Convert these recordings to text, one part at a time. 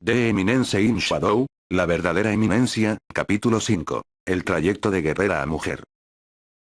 The Eminence in Shadow, la verdadera eminencia, capítulo 5. El trayecto de guerrera a mujer.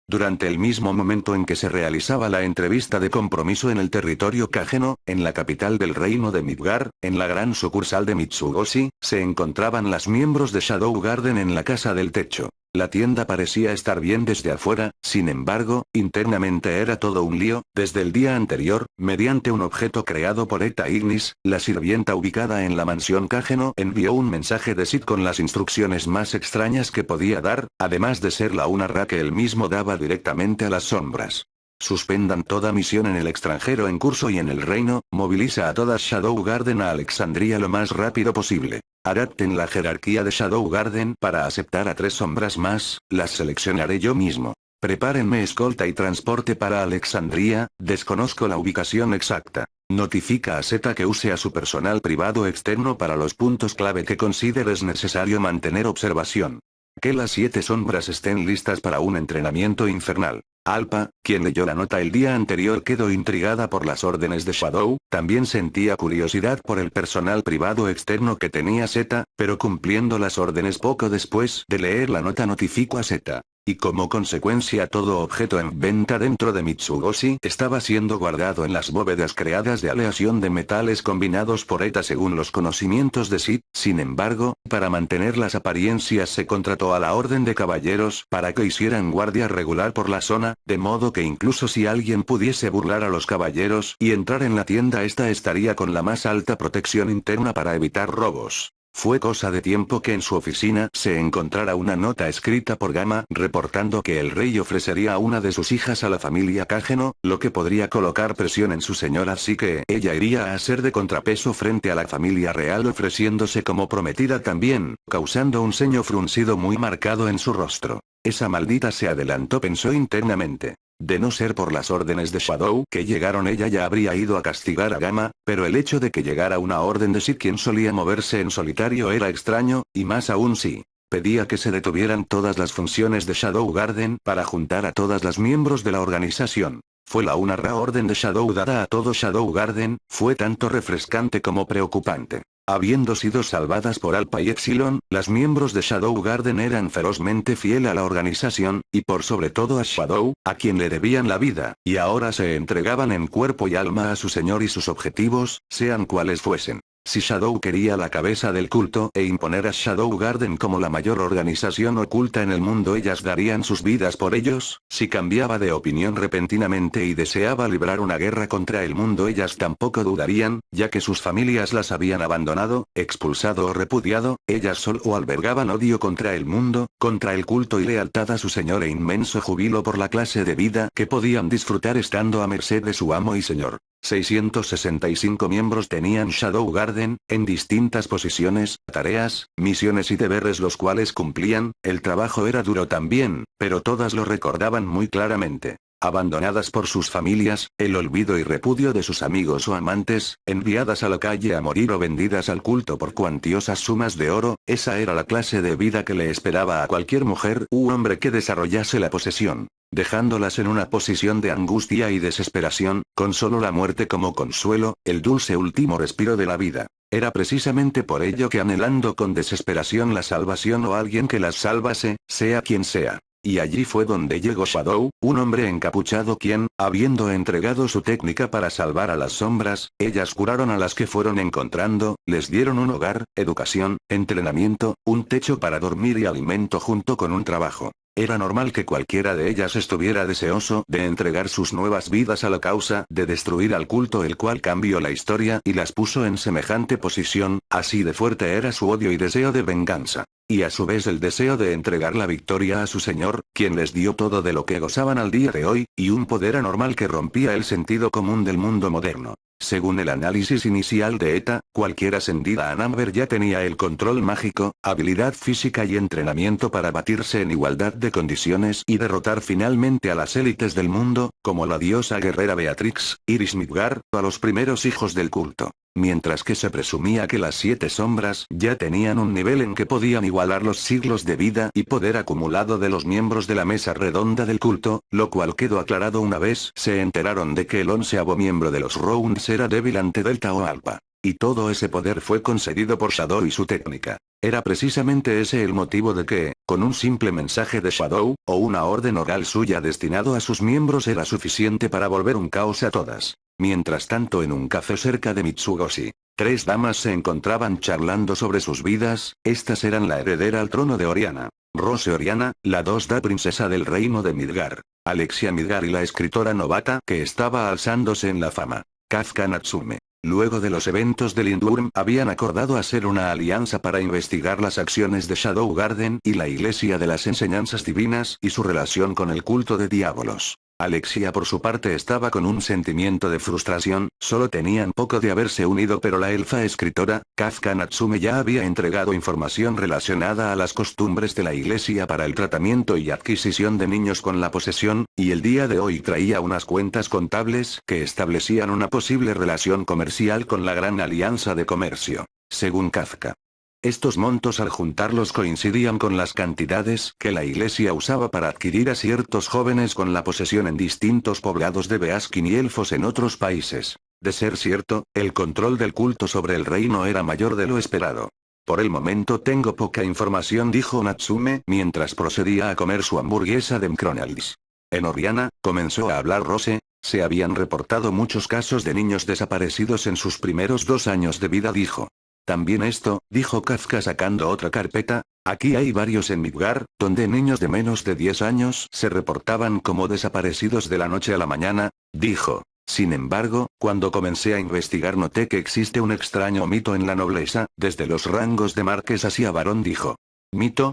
Durante el mismo momento en que se realizaba la entrevista de compromiso en el territorio Kageno, en la capital del reino de Midgar, en la gran sucursal de Mitsugoshi, se encontraban las miembros de Shadow Garden en la casa del techo. La tienda parecía estar bien desde afuera, sin embargo, internamente era todo un lío. Desde el día anterior, mediante un objeto creado por Eta Ignis, la sirvienta ubicada en la mansión Kageno envió un mensaje de Sid con las instrucciones más extrañas que podía dar, además de ser la UNRWA que él mismo daba directamente a las sombras. Suspendan toda misión en el extranjero en curso y en el reino, moviliza a todas Shadow Garden a Alexandria lo más rápido posible. Adapten la jerarquía de Shadow Garden para aceptar a 3 sombras más, las seleccionaré yo mismo. Prepárenme escolta y transporte para Alexandria, desconozco la ubicación exacta. Notifica a Zeta que use a su personal privado externo para los puntos clave que consideres necesario mantener observación. Que las 7 sombras estén listas para un entrenamiento infernal. Alpa, quien leyó la nota el día anterior, quedó intrigada por las órdenes de Shadow, también sentía curiosidad por el personal privado externo que tenía Zeta, pero cumpliendo las órdenes poco después de leer la nota notificó a Zeta. Y como consecuencia todo objeto en venta dentro de Mitsugoshi estaba siendo guardado en las bóvedas creadas de aleación de metales combinados por ETA según los conocimientos de Sid. Sin embargo, para mantener las apariencias se contrató a la Orden de Caballeros para que hicieran guardia regular por la zona, de modo que incluso si alguien pudiese burlar a los caballeros y entrar en la tienda esta estaría con la más alta protección interna para evitar robos. Fue cosa de tiempo que en su oficina se encontrara una nota escrita por Gama reportando que el rey ofrecería a una de sus hijas a la familia Kageno, lo que podría colocar presión en su señora, así que ella iría a ser de contrapeso frente a la familia real ofreciéndose como prometida también, causando un ceño fruncido muy marcado en su rostro. Esa maldita se adelantó, pensó internamente. De no ser por las órdenes de Shadow que llegaron, ella ya habría ido a castigar a Gama, pero el hecho de que llegara una orden de Sid, quien solía moverse en solitario, era extraño, y más aún si pedía que se detuvieran todas las funciones de Shadow Garden para juntar a todas las miembros de la organización. Fue la UNRWA orden de Shadow dada a todo Shadow Garden, fue tanto refrescante como preocupante. Habiendo sido salvadas por Alpha y Epsilon, las miembros de Shadow Garden eran ferozmente fieles a la organización, y por sobre todo a Shadow, a quien le debían la vida, y ahora se entregaban en cuerpo y alma a su señor y sus objetivos, sean cuales fuesen. Si Shadow quería la cabeza del culto e imponer a Shadow Garden como la mayor organización oculta en el mundo, ellas darían sus vidas por ellos. Si cambiaba de opinión repentinamente y deseaba librar una guerra contra el mundo, ellas tampoco dudarían, ya que sus familias las habían abandonado, expulsado o repudiado. Ellas solo albergaban odio contra el mundo, contra el culto y lealtad a su señor, e inmenso júbilo por la clase de vida que podían disfrutar estando a merced de su amo y señor. 665 miembros tenían Shadow Garden, en distintas posiciones, tareas, misiones y deberes los cuales cumplían. El trabajo era duro también, pero todas lo recordaban muy claramente. Abandonadas por sus familias, el olvido y repudio de sus amigos o amantes, enviadas a la calle a morir o vendidas al culto por cuantiosas sumas de oro, esa era la clase de vida que le esperaba a cualquier mujer u hombre que desarrollase la posesión, dejándolas en una posición de angustia y desesperación, con solo la muerte como consuelo, el dulce último respiro de la vida. Era precisamente por ello que anhelando con desesperación la salvación o alguien que las salvase, sea quien sea. Y allí fue donde llegó Shadow, un hombre encapuchado quien, habiendo entregado su técnica para salvar a las sombras, ellas curaron a las que fueron encontrando, les dieron un hogar, educación, entrenamiento, un techo para dormir y alimento junto con un trabajo. Era normal que cualquiera de ellas estuviera deseoso de entregar sus nuevas vidas a la causa de destruir al culto, el cual cambió la historia y las puso en semejante posición. Así de fuerte era su odio y deseo de venganza. Y a su vez el deseo de entregar la victoria a su señor, quien les dio todo de lo que gozaban al día de hoy, y un poder anormal que rompía el sentido común del mundo moderno. Según el análisis inicial de ETA, cualquier ascendida a Number ya tenía el control mágico, habilidad física y entrenamiento para batirse en igualdad de condiciones y derrotar finalmente a las élites del mundo, como la diosa guerrera Beatrix, Iris Midgar, a los primeros hijos del culto. Mientras que se presumía que las 7 sombras ya tenían un nivel en que podían igualar los siglos de vida y poder acumulado de los miembros de la mesa redonda del culto, lo cual quedó aclarado una vez se enteraron de que el 11º miembro de los Rounds era débil ante Delta o Alpha. Y todo ese poder fue concedido por Shadow y su técnica. Era precisamente ese el motivo de que, con un simple mensaje de Shadow, o una orden oral suya destinado a sus miembros era suficiente para volver un caos a todas. Mientras tanto en un café cerca de Mitsugoshi, 3 damas se encontraban charlando sobre sus vidas, estas eran la heredera al trono de Oriana, Rose Oriana, la 2D princesa del reino de Midgar, Alexia Midgar y la escritora novata que estaba alzándose en la fama, Kafka Natsume. Luego de los eventos de Lindworm habían acordado hacer una alianza para investigar las acciones de Shadow Garden y la Iglesia de las Enseñanzas Divinas y su relación con el culto de diablos. Alexia por su parte estaba con un sentimiento de frustración, solo tenían poco de haberse unido pero la elfa escritora, Kafka Natsume ya había entregado información relacionada a las costumbres de la iglesia para el tratamiento y adquisición de niños con la posesión, y el día de hoy traía unas cuentas contables que establecían una posible relación comercial con la Gran Alianza de Comercio, según Kafka. Estos montos al juntarlos coincidían con las cantidades que la iglesia usaba para adquirir a ciertos jóvenes con la posesión en distintos poblados de Beaskin y elfos en otros países. De ser cierto, el control del culto sobre el reino era mayor de lo esperado. Por el momento tengo poca información, dijo Natsume mientras procedía a comer su hamburguesa de McDonald's. En Oriana, comenzó a hablar Rose, se habían reportado muchos casos de niños desaparecidos en sus primeros 2 años de vida, dijo. También esto, dijo Kafka sacando otra carpeta, aquí hay varios en Midgar, donde niños de menos de 10 años se reportaban como desaparecidos de la noche a la mañana, dijo. Sin embargo, cuando comencé a investigar noté que existe un extraño mito en la nobleza, desde los rangos de marqués hacia barón, dijo. ¿Mito?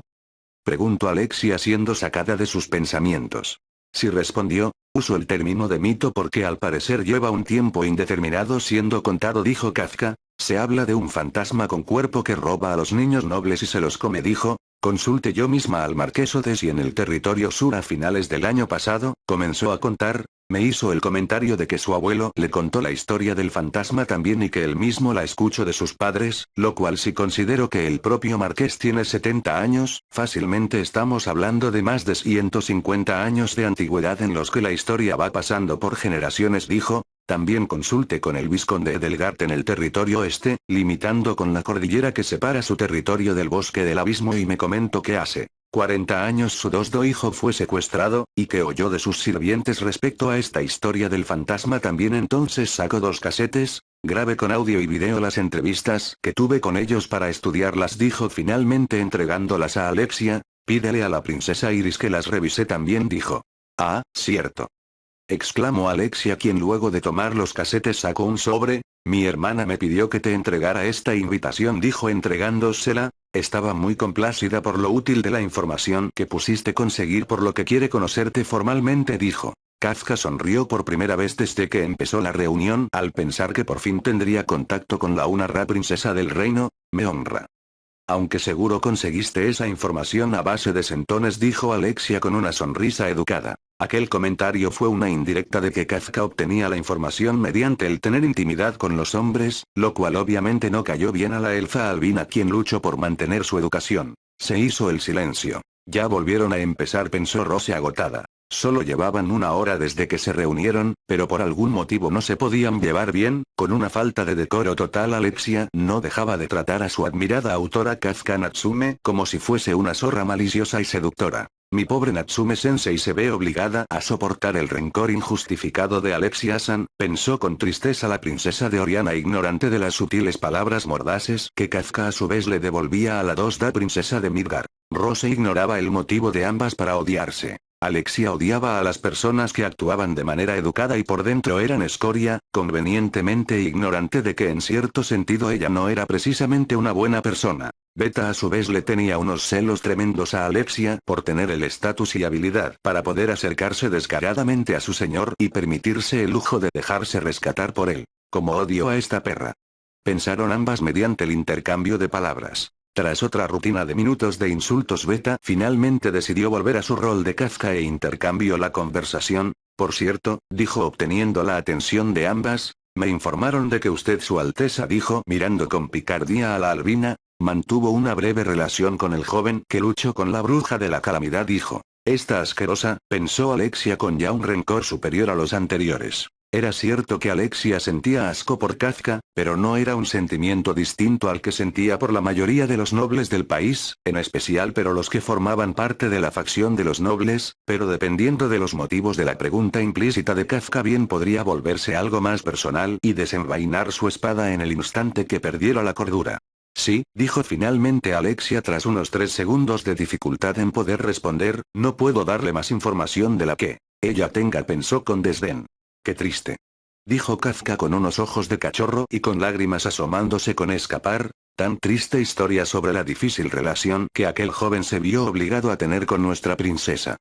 Preguntó Alexia siendo sacada de sus pensamientos. Sí, respondió, uso el término de mito porque al parecer lleva un tiempo indeterminado siendo contado, dijo Kafka. Se habla de un fantasma con cuerpo que roba a los niños nobles y se los come, dijo. Consulte yo misma al marqués Odes y en el territorio sur a finales del año pasado, comenzó a contar, me hizo el comentario de que su abuelo le contó la historia del fantasma también y que él mismo la escuchó de sus padres, lo cual si considero que el propio marqués tiene 70 años, fácilmente estamos hablando de más de 150 años de antigüedad en los que la historia va pasando por generaciones, dijo. También consulte con el vizconde Edelgard en el territorio este, limitando con la cordillera que separa su territorio del bosque del abismo y me comentó que hace 40 años su dosdo hijo fue secuestrado, y que oyó de sus sirvientes respecto a esta historia del fantasma también. Entonces sacó 2 casetes, grabé con audio y video las entrevistas que tuve con ellos para estudiarlas, dijo finalmente entregándolas a Alexia, pídele a la princesa Iris que las revise también, dijo. Ah, cierto. Exclamó Alexia, quien luego de tomar los casetes sacó un sobre. Mi hermana me pidió que te entregara esta invitación, dijo entregándosela. Estaba muy complacida por lo útil de la información que pusiste conseguir, por lo que quiere conocerte formalmente, dijo. Kafka sonrió por primera vez desde que empezó la reunión al pensar que por fin tendría contacto con la una princesa del reino. Me honra. Aunque seguro conseguiste esa información a base de sentones, dijo Alexia con una sonrisa educada. Aquel comentario fue una indirecta de que Kafka obtenía la información mediante el tener intimidad con los hombres, lo cual obviamente no cayó bien a la elfa albina, quien luchó por mantener su educación. Se hizo el silencio. Ya volvieron a empezar, pensó Rose agotada. Solo llevaban 1 hora desde que se reunieron, pero por algún motivo no se podían llevar bien, con una falta de decoro total. Alexia no dejaba de tratar a su admirada autora Kafka Natsume como si fuese una zorra maliciosa y seductora. Mi pobre Natsume-sensei se ve obligada a soportar el rencor injustificado de Alexia-san, pensó con tristeza la princesa de Oriana, ignorante de las sutiles palabras mordaces que Kafka a su vez le devolvía a la 2D princesa de Midgar. Rose ignoraba el motivo de ambas para odiarse. Alexia odiaba a las personas que actuaban de manera educada y por dentro eran escoria, convenientemente ignorante de que en cierto sentido ella no era precisamente una buena persona. Beta a su vez le tenía unos celos tremendos a Alexia por tener el estatus y habilidad para poder acercarse descaradamente a su señor y permitirse el lujo de dejarse rescatar por él. Como odio a esta perra. Pensaron ambas mediante el intercambio de palabras. Tras otra rutina de minutos de insultos, Beta finalmente decidió volver a su rol de Kafka e intercambió la conversación. Por cierto, dijo obteniendo la atención de ambas, me informaron de que usted, Su Alteza, dijo mirando con picardía a la albina, mantuvo una breve relación con el joven que luchó con la bruja de la calamidad, dijo. Esta asquerosa, pensó Alexia con ya un rencor superior a los anteriores. Era cierto que Alexia sentía asco por Kafka, pero no era un sentimiento distinto al que sentía por la mayoría de los nobles del país, en especial pero los que formaban parte de la facción de los nobles, pero dependiendo de los motivos de la pregunta implícita de Kafka bien podría volverse algo más personal y desenvainar su espada en el instante que perdiera la cordura. Sí, dijo finalmente Alexia tras unos 3 segundos de dificultad en poder responder, no puedo darle más información de la que ella tenga, pensó con desdén. Qué triste. Dijo Kafka con unos ojos de cachorro y con lágrimas asomándose con escapar, tan triste historia sobre la difícil relación que aquel joven se vio obligado a tener con nuestra princesa.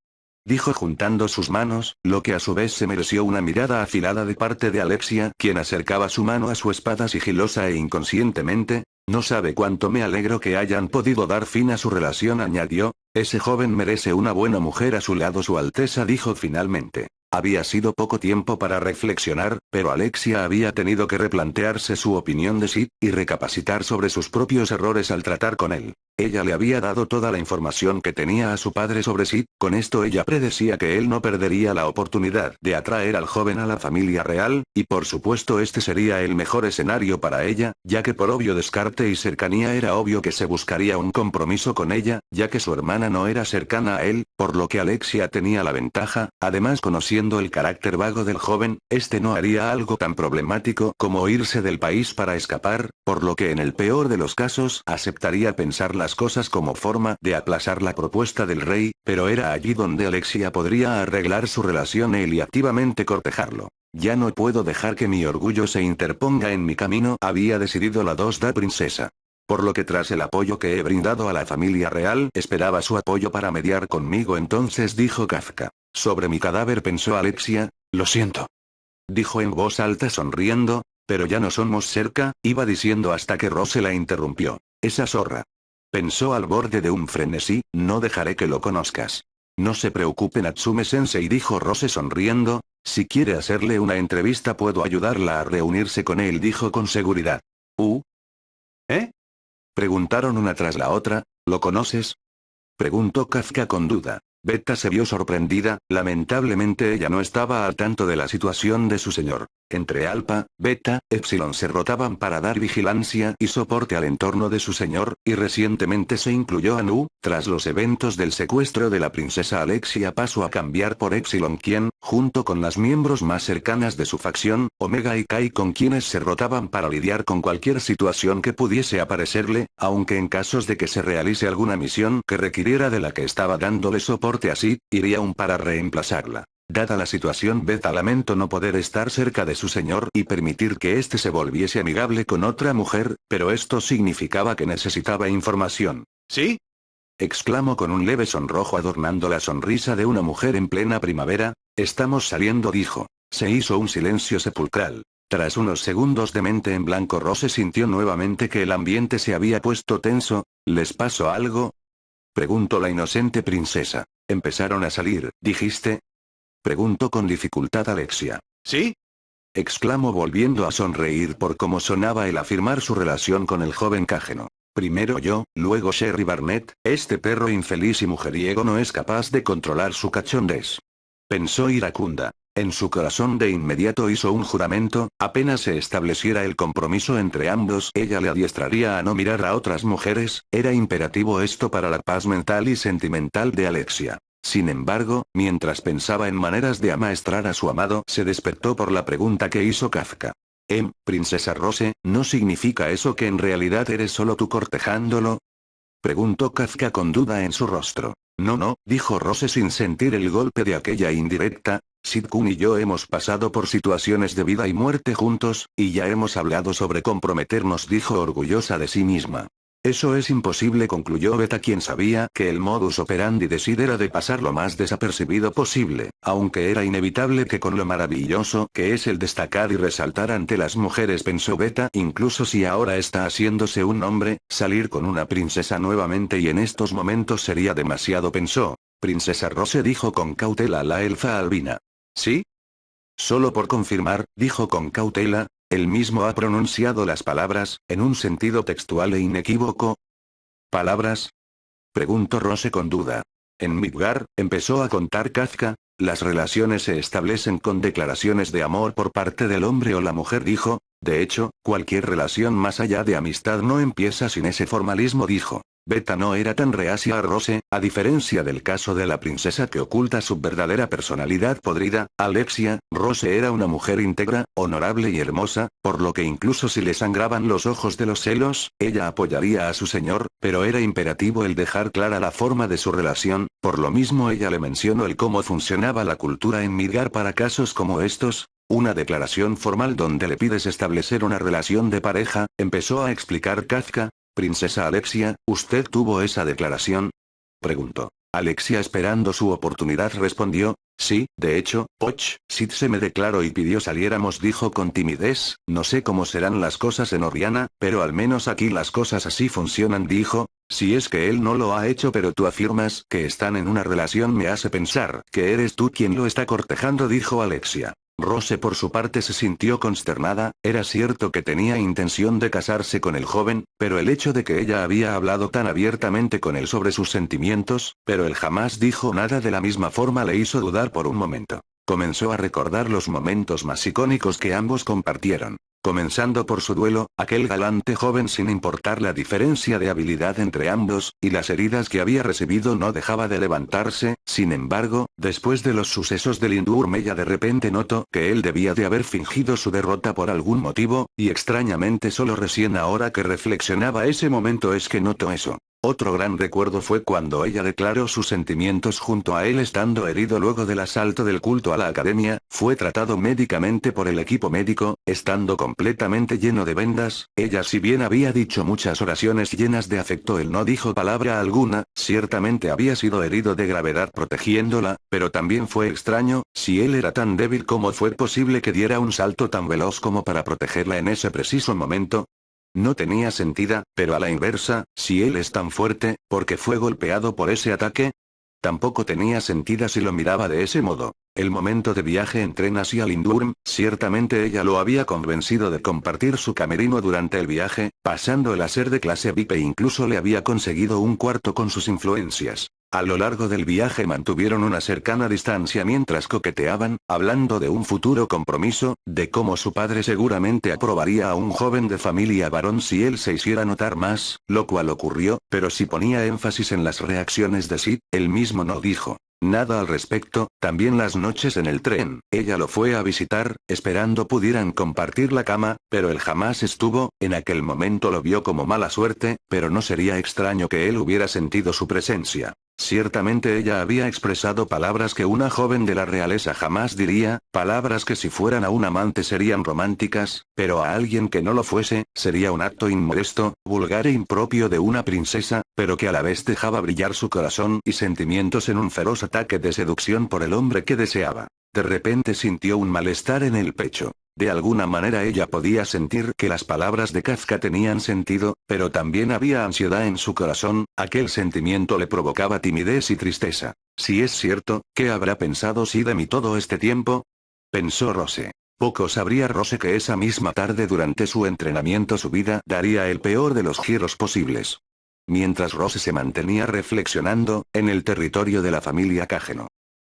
Dijo juntando sus manos, lo que a su vez se mereció una mirada afilada de parte de Alexia, quien acercaba su mano a su espada sigilosa e inconscientemente. No sabe cuánto me alegro que hayan podido dar fin a su relación, añadió. Ese joven merece una buena mujer a su lado, Su Alteza dijo finalmente. Había sido poco tiempo para reflexionar, pero Alexia había tenido que replantearse su opinión de Sid, y recapacitar sobre sus propios errores al tratar con él. Ella le había dado toda la información que tenía a su padre sobre Sid, con esto ella predecía que él no perdería la oportunidad de atraer al joven a la familia real, y por supuesto este sería el mejor escenario para ella, ya que por obvio descarte y cercanía era obvio que se buscaría un compromiso con ella, ya que su hermana no era cercana a él, por lo que Alexia tenía la ventaja, además conociendo el carácter vago del joven, este no haría algo tan problemático como irse del país para escapar, por lo que en el peor de los casos aceptaría pensar las cosas como forma de aplazar la propuesta del rey, pero era allí donde Alexia podría arreglar su relación él y activamente cortejarlo. Ya no puedo dejar que mi orgullo se interponga en mi camino, había decidido la Dosda princesa. Por lo que tras el apoyo que he brindado a la familia real, esperaba su apoyo para mediar conmigo, entonces dijo Kafka. Sobre mi cadáver, pensó Alexia. Lo siento. Dijo en voz alta sonriendo, pero ya no somos cerca, iba diciendo hasta que Rose la interrumpió. Esa zorra. Pensó al borde de un frenesí, no dejaré que lo conozcas. No se preocupe Natsume-sensei, dijo Rose sonriendo, si quiere hacerle una entrevista puedo ayudarla a reunirse con él, dijo con seguridad. ¿Eh? Preguntaron una tras la otra. ¿Lo conoces? Preguntó Kafka con duda. Beta se vio sorprendida, lamentablemente ella no estaba al tanto de la situación de su señor. Entre Alpha, Beta, Epsilon se rotaban para dar vigilancia y soporte al entorno de su señor, y recientemente se incluyó a Nu, tras los eventos del secuestro de la princesa Alexia pasó a cambiar por Epsilon, quien, junto con las miembros más cercanas de su facción, Omega y Kai, con quienes se rotaban para lidiar con cualquier situación que pudiese aparecerle, aunque en casos de que se realice alguna misión que requiriera de la que estaba dándole soporte así, iría un para reemplazarla. Dada la situación, Beta lamento no poder estar cerca de su señor y permitir que éste se volviese amigable con otra mujer, pero esto significaba que necesitaba información. ¿Sí? Exclamó con un leve sonrojo adornando la sonrisa de una mujer en plena primavera. Estamos saliendo, dijo. Se hizo un silencio sepulcral. Tras unos segundos de mente en blanco, Rose sintió nuevamente que el ambiente se había puesto tenso. ¿Les pasó algo? Preguntó la inocente princesa. Empezaron a salir, ¿dijiste? Preguntó con dificultad Alexia. ¿Sí? Exclamó volviendo a sonreír por cómo sonaba el afirmar su relación con el joven Cágeno. Primero yo, luego Sherry Barnett, este perro infeliz y mujeriego no es capaz de controlar su cachondez. Pensó iracunda. En su corazón de inmediato hizo un juramento, apenas se estableciera el compromiso entre ambos, ella le adiestraría a no mirar a otras mujeres, era imperativo esto para la paz mental y sentimental de Alexia. Sin embargo, mientras pensaba en maneras de amaestrar a su amado, se despertó por la pregunta que hizo Kafka. Princesa Rose, ¿no significa eso que en realidad eres solo tú cortejándolo? Preguntó Kafka con duda en su rostro. No, dijo Rose sin sentir el golpe de aquella indirecta. Sid-kun y yo hemos pasado por situaciones de vida y muerte juntos, y ya hemos hablado sobre comprometernos, dijo orgullosa de sí misma. Eso es imposible, concluyó Beta, quien sabía que el modus operandi de Sid era de pasar lo más desapercibido posible, aunque era inevitable que con lo maravilloso que es el destacar y resaltar ante las mujeres, pensó Beta, incluso si ahora está haciéndose un hombre, salir con una princesa nuevamente y en estos momentos sería demasiado, pensó. Princesa Rose, dijo con cautela la elfa albina. ¿Sí? Solo por confirmar, dijo con cautela. Él mismo ha pronunciado las palabras, en un sentido textual e inequívoco. ¿Palabras? Preguntó Rose con duda. En Midgar, empezó a contar Kafka, Las relaciones se establecen con declaraciones de amor por parte del hombre o la mujer, dijo. De hecho, cualquier relación más allá de amistad no empieza sin ese formalismo, dijo. Beta no era tan reacia a Rose, a diferencia del caso de la princesa que oculta su verdadera personalidad podrida. Alexia, Rose era una mujer íntegra, honorable y hermosa, por lo que incluso si le sangraban los ojos de los celos, ella apoyaría a su señor, pero era imperativo el dejar clara la forma de su relación. Por lo mismo ella le mencionó el cómo funcionaba la cultura en Midgar para casos como estos. Una declaración formal donde le pides establecer una relación de pareja, empezó a explicar Kafka. Princesa Alexia, ¿usted tuvo esa declaración? Preguntó. Alexia, esperando su oportunidad, respondió. Sí, de hecho, Poch, Sid se me declaró y pidió saliéramos, dijo con timidez. No sé cómo serán las cosas en Oriana, pero al menos aquí las cosas así funcionan, dijo. Si es que él no lo ha hecho pero tú afirmas que están en una relación, me hace pensar que eres tú quien lo está cortejando, dijo Alexia. Rose por su parte se sintió consternada. Era cierto que tenía intención de casarse con el joven, pero el hecho de que ella había hablado tan abiertamente con él sobre sus sentimientos, pero él jamás dijo nada de la misma forma, le hizo dudar por un momento. Comenzó a recordar los momentos más icónicos que ambos compartieron. Comenzando por su duelo, aquel galante joven sin importar la diferencia de habilidad entre ambos, y las heridas que había recibido no dejaba de levantarse. Sin embargo, después de los sucesos de Lindwurm ella de repente notó que él debía de haber fingido su derrota por algún motivo, y extrañamente solo recién ahora que reflexionaba ese momento es que notó eso. Otro gran recuerdo fue cuando ella declaró sus sentimientos junto a él estando herido luego del asalto del culto a la academia. Fue tratado médicamente por el equipo médico, estando completamente lleno de vendas. Ella, si bien había dicho muchas oraciones llenas de afecto, él no dijo palabra alguna. Ciertamente había sido herido de gravedad protegiéndola, pero también fue extraño. Si él era tan débil, ¿cómo fue posible que diera un salto tan veloz como para protegerla en ese preciso momento? No tenía sentido, pero a la inversa, si él es tan fuerte, ¿por qué fue golpeado por ese ataque? Tampoco tenía sentido si lo miraba de ese modo. El momento de viaje en tren hacia Lindwurm, ciertamente ella lo había convencido de compartir su camerino durante el viaje, pasando el a ser de clase VIP e incluso le había conseguido un cuarto con sus influencias. A lo largo del viaje mantuvieron una cercana distancia mientras coqueteaban, hablando de un futuro compromiso, de cómo su padre seguramente aprobaría a un joven de familia varón si él se hiciera notar más, lo cual ocurrió, pero si ponía énfasis en las reacciones de Sid, él mismo no dijo nada al respecto. También las noches en el tren, ella lo fue a visitar, esperando pudieran compartir la cama, pero él jamás estuvo. En aquel momento lo vio como mala suerte, pero no sería extraño que él hubiera sentido su presencia. Ciertamente ella había expresado palabras que una joven de la realeza jamás diría, palabras que si fueran a un amante serían románticas, pero a alguien que no lo fuese, sería un acto inmodesto, vulgar e impropio de una princesa, pero que a la vez dejaba brillar su corazón y sentimientos en un feroz ataque de seducción por el hombre que deseaba. De repente sintió un malestar en el pecho. De alguna manera ella podía sentir que las palabras de Kafka tenían sentido, pero también había ansiedad en su corazón. Aquel sentimiento le provocaba timidez y tristeza. Si es cierto, ¿qué habrá pensado Sid de mí todo este tiempo? Pensó Rose. Poco sabría Rose que esa misma tarde durante su entrenamiento su vida daría el peor de los giros posibles. Mientras Rose se mantenía reflexionando, en el territorio de la familia Cágeno.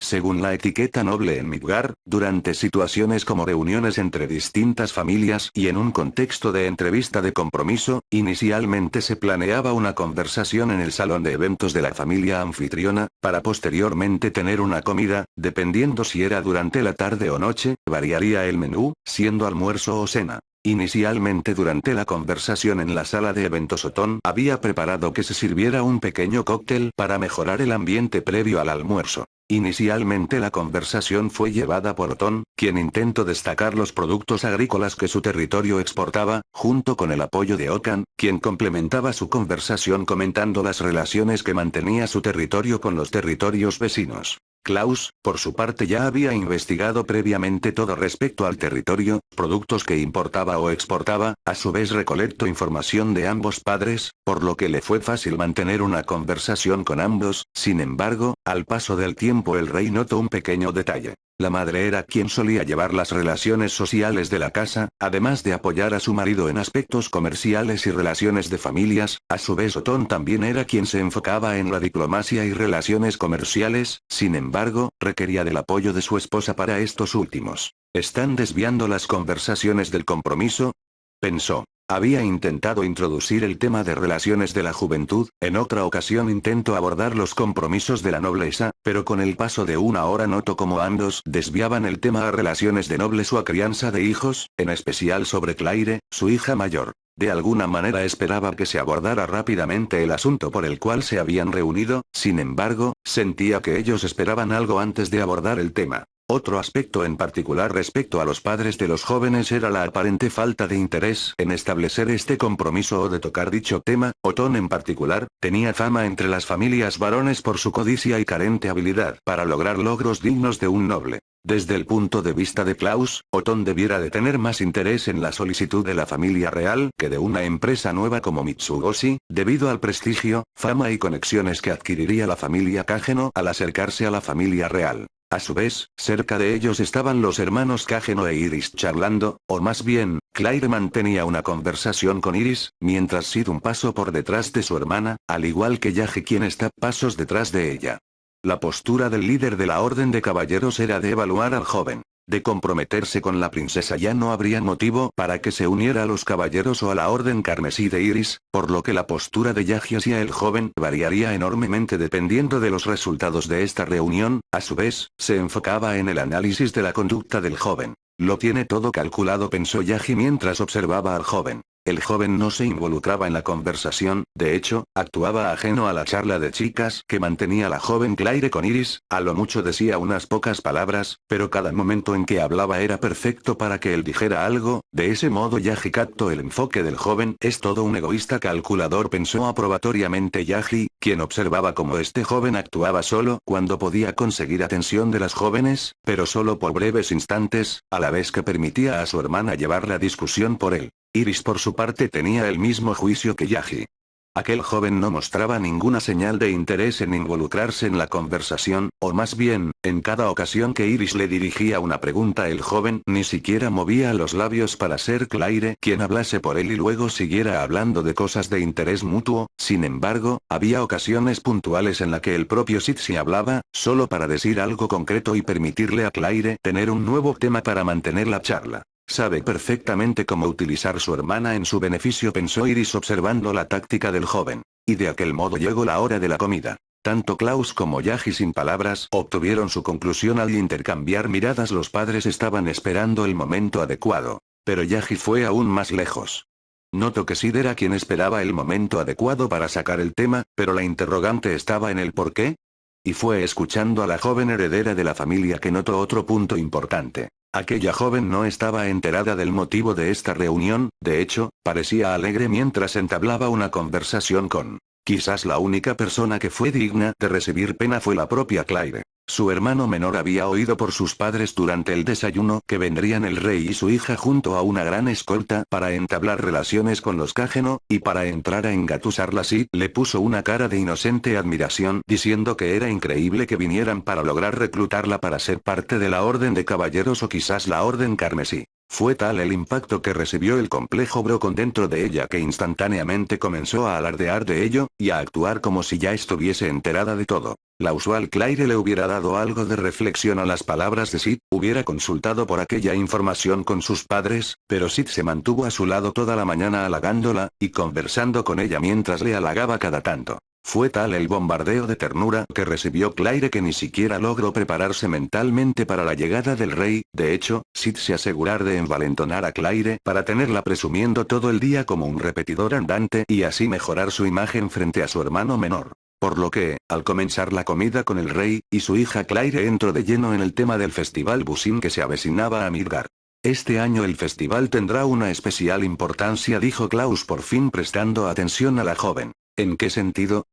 Según la etiqueta noble en Midgar, durante situaciones como reuniones entre distintas familias y en un contexto de entrevista de compromiso, inicialmente se planeaba una conversación en el salón de eventos de la familia anfitriona, para posteriormente tener una comida, dependiendo si era durante la tarde o noche, variaría el menú, siendo almuerzo o cena. Inicialmente durante la conversación en la sala de eventos Otón había preparado que se sirviera un pequeño cóctel para mejorar el ambiente previo al almuerzo. Inicialmente la conversación fue llevada por Otón, quien intentó destacar los productos agrícolas que su territorio exportaba, junto con el apoyo de Okan, quien complementaba su conversación comentando las relaciones que mantenía su territorio con los territorios vecinos. Klaus, por su parte, ya había investigado previamente todo respecto al territorio, productos que importaba o exportaba. A su vez recolectó información de ambos padres, por lo que le fue fácil mantener una conversación con ambos. Sin embargo, al paso del tiempo el rey notó un pequeño detalle. La madre era quien solía llevar las relaciones sociales de la casa, además de apoyar a su marido en aspectos comerciales y relaciones de familias. A su vez Otón también era quien se enfocaba en la diplomacia y relaciones comerciales, sin embargo, requería del apoyo de su esposa para estos últimos. ¿Están desviando las conversaciones del compromiso?, pensó. Había intentado introducir el tema de relaciones de la juventud, en otra ocasión intentó abordar los compromisos de la nobleza, pero con el paso de una hora notó cómo ambos desviaban el tema a relaciones de nobles o a crianza de hijos, en especial sobre Claire, su hija mayor. De alguna manera esperaba que se abordara rápidamente el asunto por el cual se habían reunido, sin embargo, sentía que ellos esperaban algo antes de abordar el tema. Otro aspecto en particular respecto a los padres de los jóvenes era la aparente falta de interés en establecer este compromiso o de tocar dicho tema. Otón en particular, tenía fama entre las familias varones por su codicia y carente habilidad para lograr logros dignos de un noble. Desde el punto de vista de Klaus, Otón debiera de tener más interés en la solicitud de la familia real que de una empresa nueva como Mitsugoshi, debido al prestigio, fama y conexiones que adquiriría la familia Kageno al acercarse a la familia real. A su vez, cerca de ellos estaban los hermanos Kageno e Iris charlando, o más bien, Claire mantenía una conversación con Iris, mientras Sid un paso por detrás de su hermana, al igual que Yaji quien está pasos detrás de ella. La postura del líder de la Orden de Caballeros era de evaluar al joven. De comprometerse con la princesa ya no habría motivo para que se uniera a los caballeros o a la Orden Carmesí de Iris, por lo que la postura de Yaji hacia el joven variaría enormemente dependiendo de los resultados de esta reunión. A su vez, se enfocaba en el análisis de la conducta del joven. Lo tiene todo calculado, pensó Yaji mientras observaba al joven. El joven no se involucraba en la conversación, de hecho, actuaba ajeno a la charla de chicas que mantenía la joven Claire con Iris, a lo mucho decía unas pocas palabras, pero cada momento en que hablaba era perfecto para que él dijera algo. De ese modo Yaji captó el enfoque del joven. Es todo un egoísta calculador, pensó aprobatoriamente Yaji, quien observaba cómo este joven actuaba solo cuando podía conseguir atención de las jóvenes, pero solo por breves instantes, a la vez que permitía a su hermana llevar la discusión por él. Iris por su parte tenía el mismo juicio que Yaji. Aquel joven no mostraba ninguna señal de interés en involucrarse en la conversación, o más bien, en cada ocasión que Iris le dirigía una pregunta el joven ni siquiera movía los labios para ser Claire quien hablase por él y luego siguiera hablando de cosas de interés mutuo. Sin embargo, había ocasiones puntuales en la que el propio Sid se hablaba, solo para decir algo concreto y permitirle a Claire tener un nuevo tema para mantener la charla. Sabe perfectamente cómo utilizar su hermana en su beneficio, pensó Iris observando la táctica del joven. Y de aquel modo llegó la hora de la comida. Tanto Klaus como Yaji sin palabras obtuvieron su conclusión al intercambiar miradas. Los padres estaban esperando el momento adecuado. Pero Yaji fue aún más lejos. Notó que Sid era quien esperaba el momento adecuado para sacar el tema, pero la interrogante estaba en el por qué. Y fue escuchando a la joven heredera de la familia que notó otro punto importante. Aquella joven no estaba enterada del motivo de esta reunión, de hecho, parecía alegre mientras entablaba una conversación con. Quizás la única persona que fue digna de recibir pena fue la propia Claire. Su hermano menor había oído por sus padres durante el desayuno que vendrían el rey y su hija junto a una gran escolta para entablar relaciones con los Kageno, y para entrar a engatusarla así, le puso una cara de inocente admiración diciendo que era increíble que vinieran para lograr reclutarla para ser parte de la Orden de Caballeros o quizás la Orden Carmesí. Fue tal el impacto que recibió el complejo Brocon dentro de ella que instantáneamente comenzó a alardear de ello, y a actuar como si ya estuviese enterada de todo. La usual Claire le hubiera dado algo de reflexión a las palabras de Sid, hubiera consultado por aquella información con sus padres, pero Sid se mantuvo a su lado toda la mañana halagándola, y conversando con ella mientras le halagaba cada tanto. Fue tal el bombardeo de ternura que recibió Claire que ni siquiera logró prepararse mentalmente para la llegada del rey. De hecho, Sid se asegurar de envalentonar a Claire para tenerla presumiendo todo el día como un repetidor andante y así mejorar su imagen frente a su hermano menor. Por lo que, al comenzar la comida con el rey y su hija Claire entró de lleno en el tema del festival Busin que se avecinaba a Midgar. Este año el festival tendrá una especial importancia, dijo Klaus por fin prestando atención a la joven. ¿En qué sentido?,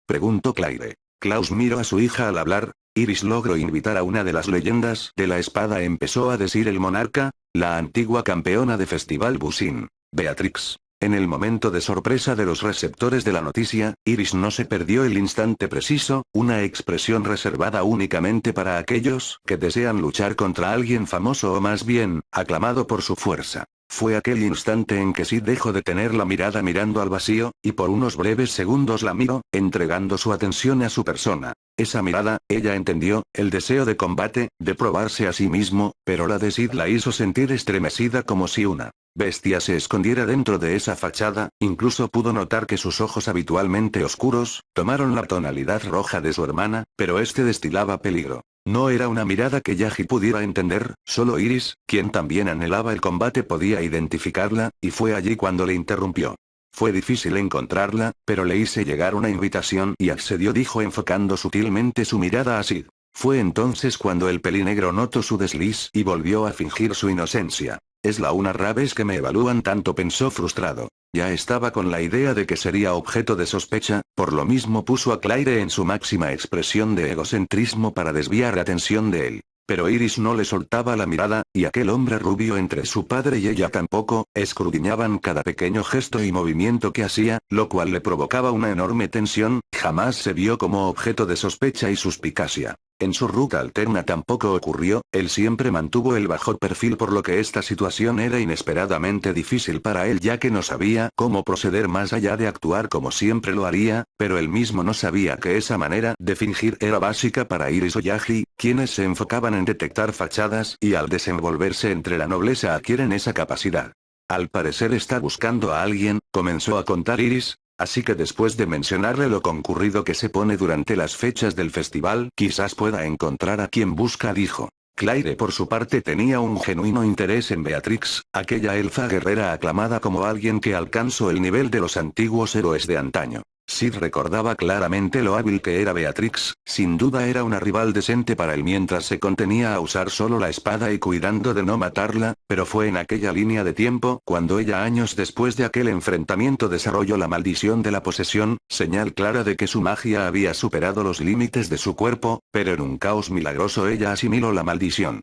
preguntó Claire. Klaus miró a su hija al hablar. Iris logró invitar a una de las leyendas de la espada, empezó a decir el monarca, la antigua campeona de festival Busin, Beatrix. En el momento de sorpresa de los receptores de la noticia, Iris no se perdió el instante preciso, una expresión reservada únicamente para aquellos que desean luchar contra alguien famoso o más bien, aclamado por su fuerza. Fue aquel instante en que Sid dejó de tener la mirada mirando al vacío, y por unos breves segundos la miró, entregando su atención a su persona. Esa mirada, ella entendió, el deseo de combate, de probarse a sí mismo, pero la de Sid la hizo sentir estremecida como si una bestia se escondiera dentro de esa fachada, incluso pudo notar que sus ojos habitualmente oscuros, tomaron la tonalidad roja de su hermana, pero este destilaba peligro. No era una mirada que Yaji pudiera entender, solo Iris, quien también anhelaba el combate podía identificarla, y fue allí cuando le interrumpió. Fue difícil encontrarla, pero le hice llegar una invitación y accedió, dijo enfocando sutilmente su mirada a Sid. Fue entonces cuando el pelinegro notó su desliz y volvió a fingir su inocencia. Es la una vez que me evalúan tanto, pensó frustrado. Ya estaba con la idea de que sería objeto de sospecha, por lo mismo puso a Claire en su máxima expresión de egocentrismo para desviar la atención de él. Pero Iris no le soltaba la mirada, y aquel hombre rubio entre su padre y ella tampoco, escudriñaban cada pequeño gesto y movimiento que hacía, lo cual le provocaba una enorme tensión, jamás se vio como objeto de sospecha y suspicacia. En su ruta alterna tampoco ocurrió, él siempre mantuvo el bajo perfil por lo que esta situación era inesperadamente difícil para él ya que no sabía cómo proceder más allá de actuar como siempre lo haría, pero él mismo no sabía que esa manera de fingir era básica para Iris o Yaji, quienes se enfocaban en detectar fachadas y al desenvolverse entre la nobleza adquieren esa capacidad. Al parecer está buscando a alguien, comenzó a contar Iris. Así que después de mencionarle lo concurrido que se pone durante las fechas del festival, quizás pueda encontrar a quien busca, dijo. Claire por su parte tenía un genuino interés en Beatrix, aquella elfa guerrera aclamada como alguien que alcanzó el nivel de los antiguos héroes de antaño. Sid recordaba claramente lo hábil que era Beatrix, sin duda era una rival decente para él mientras se contenía a usar solo la espada y cuidando de no matarla, pero fue en aquella línea de tiempo cuando ella años después de aquel enfrentamiento desarrolló la maldición de la posesión, señal clara de que su magia había superado los límites de su cuerpo, pero en un caos milagroso ella asimiló la maldición.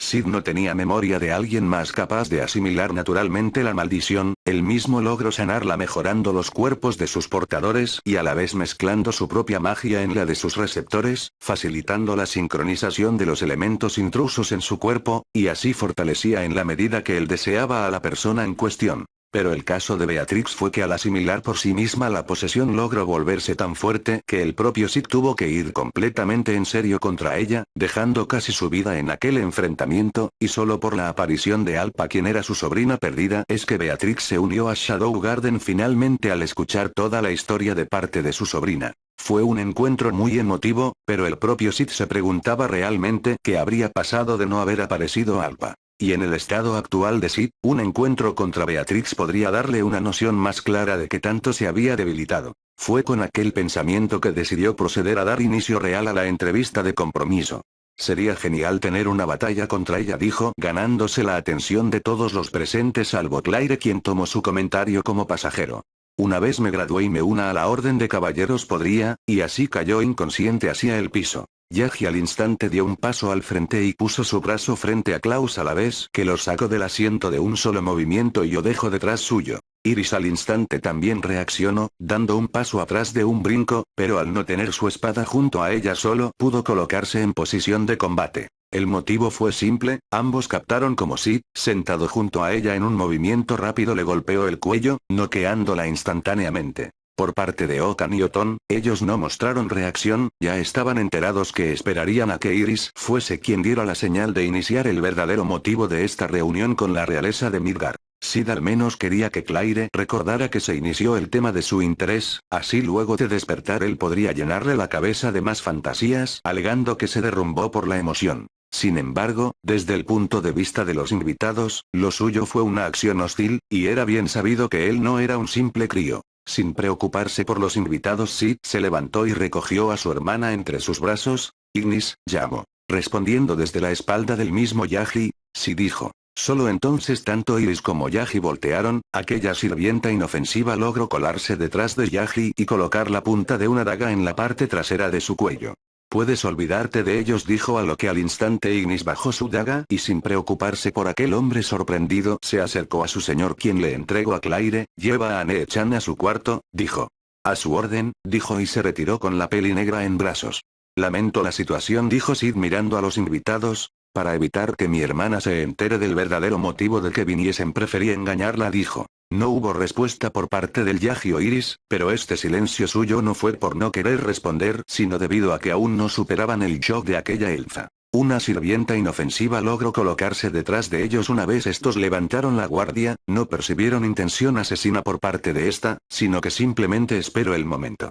Sid no tenía memoria de alguien más capaz de asimilar naturalmente la maldición, él mismo logró sanarla mejorando los cuerpos de sus portadores y a la vez mezclando su propia magia en la de sus receptores, facilitando la sincronización de los elementos intrusos en su cuerpo, y así fortalecía en la medida que él deseaba a la persona en cuestión. Pero el caso de Beatrix fue que al asimilar por sí misma la posesión logró volverse tan fuerte que el propio Sid tuvo que ir completamente en serio contra ella, dejando casi su vida en aquel enfrentamiento, y solo por la aparición de Alpa quien era su sobrina perdida es que Beatrix se unió a Shadow Garden finalmente al escuchar toda la historia de parte de su sobrina. Fue un encuentro muy emotivo, pero el propio Sid se preguntaba realmente qué habría pasado de no haber aparecido Alpa. Y en el estado actual de Sid, un encuentro contra Beatrix podría darle una noción más clara de que tanto se había debilitado. Fue con aquel pensamiento que decidió proceder a dar inicio real a la entrevista de compromiso. Sería genial tener una batalla contra ella, dijo, ganándose la atención de todos los presentes salvo Claire quien tomó su comentario como pasajero. Una vez me gradué y me una a la orden de caballeros podría, y así cayó inconsciente hacia el piso. Yaji al instante dio un paso al frente y puso su brazo frente a Klaus a la vez que lo sacó del asiento de un solo movimiento y yo dejó detrás suyo. Iris al instante también reaccionó, dando un paso atrás de un brinco, pero al no tener su espada junto a ella solo pudo colocarse en posición de combate. El motivo fue simple, ambos captaron como Sid, sentado junto a ella en un movimiento rápido le golpeó el cuello, noqueándola instantáneamente. Por parte de Okan y Oton, ellos no mostraron reacción, ya estaban enterados que esperarían a que Iris fuese quien diera la señal de iniciar el verdadero motivo de esta reunión con la realeza de Midgard. Sid al menos quería que Claire recordara que se inició el tema de su interés, así luego de despertar él podría llenarle la cabeza de más fantasías, alegando que se derrumbó por la emoción. Sin embargo, desde el punto de vista de los invitados, lo suyo fue una acción hostil, y era bien sabido que él no era un simple crío. Sin preocuparse por los invitados, Sid se levantó y recogió a su hermana entre sus brazos. Ignis, llamo. Respondiendo desde la espalda del mismo Yaji, Sid dijo. Solo entonces tanto Iris como Yaji voltearon, aquella sirvienta inofensiva logró colarse detrás de Yaji y colocar la punta de una daga en la parte trasera de su cuello. Puedes olvidarte de ellos, dijo, a lo que al instante Ignis bajó su daga y sin preocuparse por aquel hombre sorprendido se acercó a su señor, quien le entregó a Claire. Lleva a Nee-chan a su cuarto, dijo. A su orden, dijo, y se retiró con la peli negra en brazos. Lamento la situación, dijo Sid mirando a los invitados. Para evitar que mi hermana se entere del verdadero motivo de que viniesen preferí engañarla, dijo. No hubo respuesta por parte del Yagio Iris, pero este silencio suyo no fue por no querer responder, sino debido a que aún no superaban el shock de aquella elfa. Una sirvienta inofensiva logró colocarse detrás de ellos. Una vez estos levantaron la guardia, no percibieron intención asesina por parte de esta, sino que simplemente esperó el momento.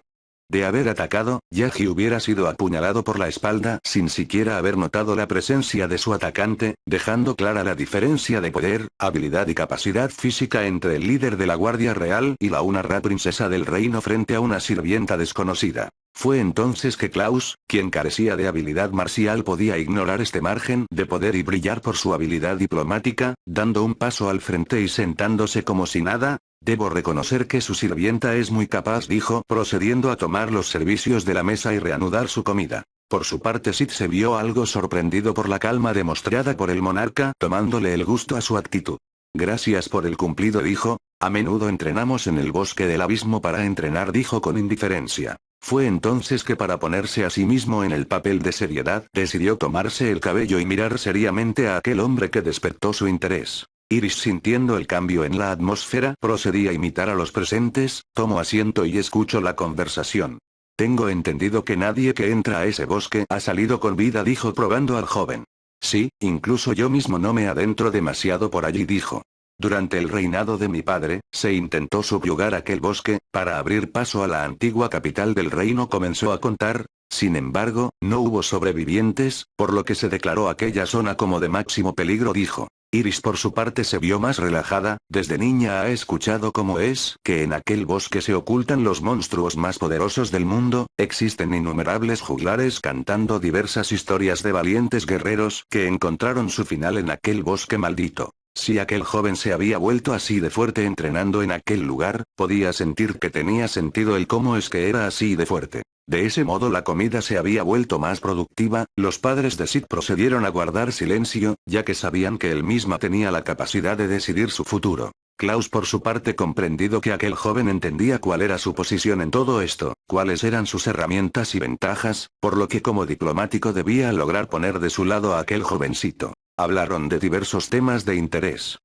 De haber atacado, Yagi hubiera sido apuñalado por la espalda sin siquiera haber notado la presencia de su atacante, dejando clara la diferencia de poder, habilidad y capacidad física entre el líder de la Guardia Real y la Unarra princesa del reino frente a una sirvienta desconocida. Fue entonces que Klaus, quien carecía de habilidad marcial, podía ignorar este margen de poder y brillar por su habilidad diplomática, dando un paso al frente y sentándose como si nada. Debo reconocer que su sirvienta es muy capaz, dijo, procediendo a tomar los servicios de la mesa y reanudar su comida. Por su parte Sid se vio algo sorprendido por la calma demostrada por el monarca, tomándole el gusto a su actitud. Gracias por el cumplido, dijo. A menudo entrenamos en el bosque del abismo para entrenar, dijo con indiferencia. Fue entonces que, para ponerse a sí mismo en el papel de seriedad, decidió tomarse el cabello y mirar seriamente a aquel hombre que despertó su interés. Iris, sintiendo el cambio en la atmósfera, procedía a imitar a los presentes. Tomo asiento y escucho la conversación. Tengo entendido que nadie que entra a ese bosque ha salido con vida, dijo probando al joven. Sí, incluso yo mismo no me adentro demasiado por allí, dijo. Durante el reinado de mi padre, se intentó subyugar aquel bosque, para abrir paso a la antigua capital del reino, comenzó a contar. Sin embargo, no hubo sobrevivientes, por lo que se declaró aquella zona como de máximo peligro, dijo. Iris por su parte se vio más relajada. Desde niña ha escuchado cómo es que en aquel bosque se ocultan los monstruos más poderosos del mundo. Existen innumerables juglares cantando diversas historias de valientes guerreros que encontraron su final en aquel bosque maldito. Si aquel joven se había vuelto así de fuerte entrenando en aquel lugar, podía sentir que tenía sentido el cómo es que era así de fuerte. De ese modo la comida se había vuelto más productiva. Los padres de Sid procedieron a guardar silencio, ya que sabían que él misma tenía la capacidad de decidir su futuro. Klaus por su parte, comprendido que aquel joven entendía cuál era su posición en todo esto, cuáles eran sus herramientas y ventajas, por lo que como diplomático debía lograr poner de su lado a aquel jovencito. Hablaron de diversos temas de interés.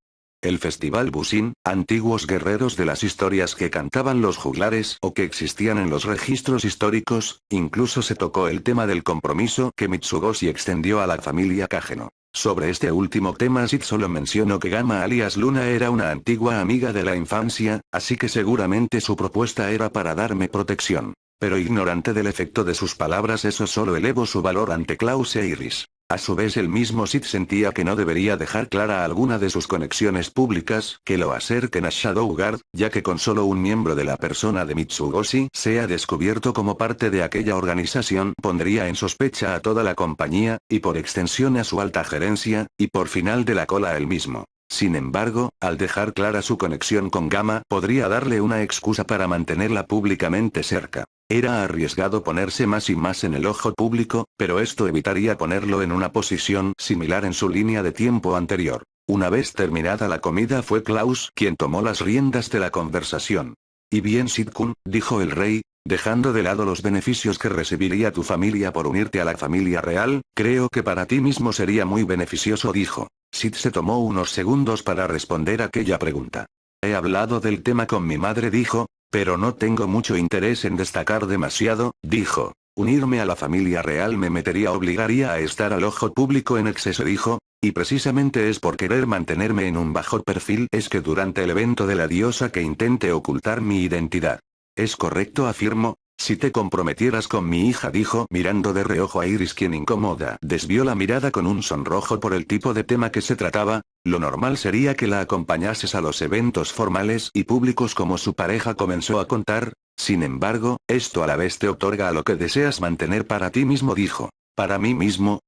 El Festival Busin, antiguos guerreros de las historias que cantaban los juglares o que existían en los registros históricos. Incluso se tocó el tema del compromiso que Mitsugoshi extendió a la familia Kageno. Sobre este último tema Sid solo mencionó que Gamma alias Luna era una antigua amiga de la infancia, así que seguramente su propuesta era para darme protección. Pero ignorante del efecto de sus palabras, eso solo elevó su valor ante Klaus e Iris. A su vez el mismo Sid sentía que no debería dejar clara alguna de sus conexiones públicas que lo acerquen a Shadowguard, ya que con solo un miembro de la persona de Mitsugoshi sea descubierto como parte de aquella organización pondría en sospecha a toda la compañía, y por extensión a su alta gerencia, y por final de la cola a él mismo. Sin embargo, al dejar clara su conexión con Gamma, podría darle una excusa para mantenerla públicamente cerca. Era arriesgado ponerse más y más en el ojo público, pero esto evitaría ponerlo en una posición similar en su línea de tiempo anterior. Una vez terminada la comida fue Klaus quien tomó las riendas de la conversación. Y bien Sid-kun, dijo el rey, dejando de lado los beneficios que recibiría tu familia por unirte a la familia real, creo que para ti mismo sería muy beneficioso, dijo. Sid se tomó unos segundos para responder aquella pregunta. He hablado del tema con mi madre, dijo, pero no tengo mucho interés en destacar demasiado, dijo. Unirme a la familia real me obligaría a estar al ojo público en exceso, dijo, y precisamente es por querer mantenerme en un bajo perfil es que durante el evento de la diosa que intente ocultar mi identidad. ¿Es correcto?, afirmó. Si te comprometieras con mi hija, dijo mirando de reojo a Iris, quien incómoda desvió la mirada con un sonrojo por el tipo de tema que se trataba. Lo normal sería que la acompañases a los eventos formales y públicos como su pareja, comenzó a contar. Sin embargo, esto a la vez te otorga a lo que deseas mantener para ti mismo, dijo. ¿Para mí mismo?,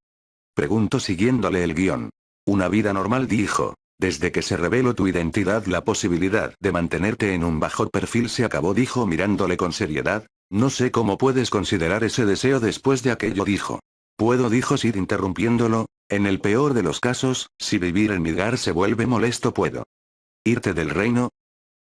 preguntó siguiéndole el guión. Una vida normal, dijo. Desde que se reveló tu identidad, la posibilidad de mantenerte en un bajo perfil se acabó, dijo mirándole con seriedad. No sé cómo puedes considerar ese deseo después de aquello, dijo. Puedo, dijo Sid interrumpiéndolo, en el peor de los casos, si vivir en Midgar se vuelve molesto puedo. ¿Irte del reino?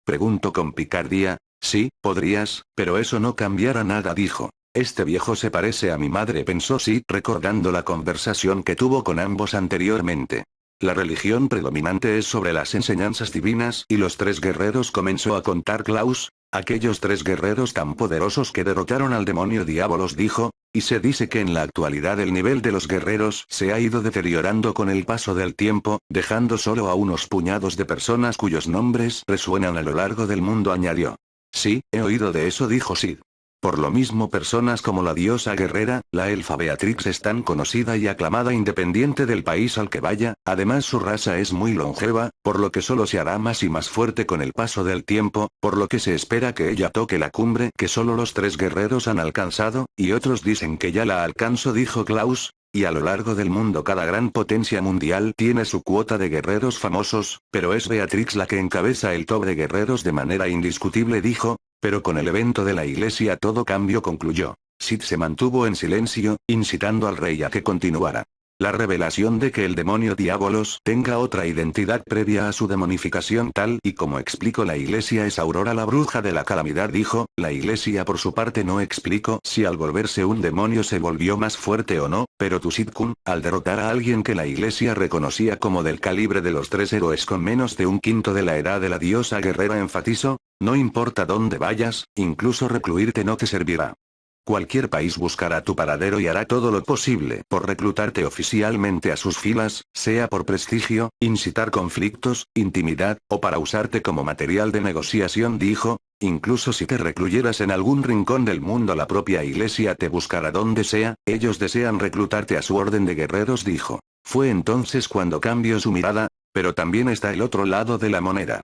Preguntó con picardía. Sí, podrías, pero eso no cambiará nada, dijo. Este viejo se parece a mi madre, pensó Sid recordando la conversación que tuvo con ambos anteriormente. La religión predominante es sobre las enseñanzas divinas y los tres guerreros, comenzó a contar Klaus, aquellos tres guerreros tan poderosos que derrotaron al demonio Diabolos, dijo, y se dice que en la actualidad el nivel de los guerreros se ha ido deteriorando con el paso del tiempo, dejando solo a unos puñados de personas cuyos nombres resuenan a lo largo del mundo, añadió. Sí, he oído de eso, dijo Sid. Por lo mismo personas como la diosa guerrera, la elfa Beatrix es tan conocida y aclamada independiente del país al que vaya, además su raza es muy longeva, por lo que solo se hará más y más fuerte con el paso del tiempo, por lo que se espera que ella toque la cumbre que solo los tres guerreros han alcanzado, y otros dicen que ya la alcanzó, dijo Klaus. Y a lo largo del mundo cada gran potencia mundial tiene su cuota de guerreros famosos, pero es Beatrix la que encabeza el top de guerreros de manera indiscutible, dijo, pero con el evento de la iglesia todo cambió, concluyó. Sid se mantuvo en silencio, incitando al rey a que continuara. La revelación de que el demonio Diabolos tenga otra identidad previa a su demonificación, tal y como explicó la iglesia, es Aurora, la bruja de la calamidad, dijo. La iglesia por su parte no explicó si al volverse un demonio se volvió más fuerte o no, pero tu Sid-kun, al derrotar a alguien que la iglesia reconocía como del calibre de los tres héroes con menos de un quinto de la edad de la diosa guerrera, enfatizó, no importa dónde vayas, incluso recluirte no te servirá. Cualquier país buscará tu paradero y hará todo lo posible por reclutarte oficialmente a sus filas, sea por prestigio, incitar conflictos, intimidad, o para usarte como material de negociación, dijo. Incluso si te recluyeras en algún rincón del mundo, la propia iglesia te buscará donde sea, ellos desean reclutarte a su orden de guerreros, dijo. Fue entonces cuando cambió su mirada, pero también está el otro lado de la moneda.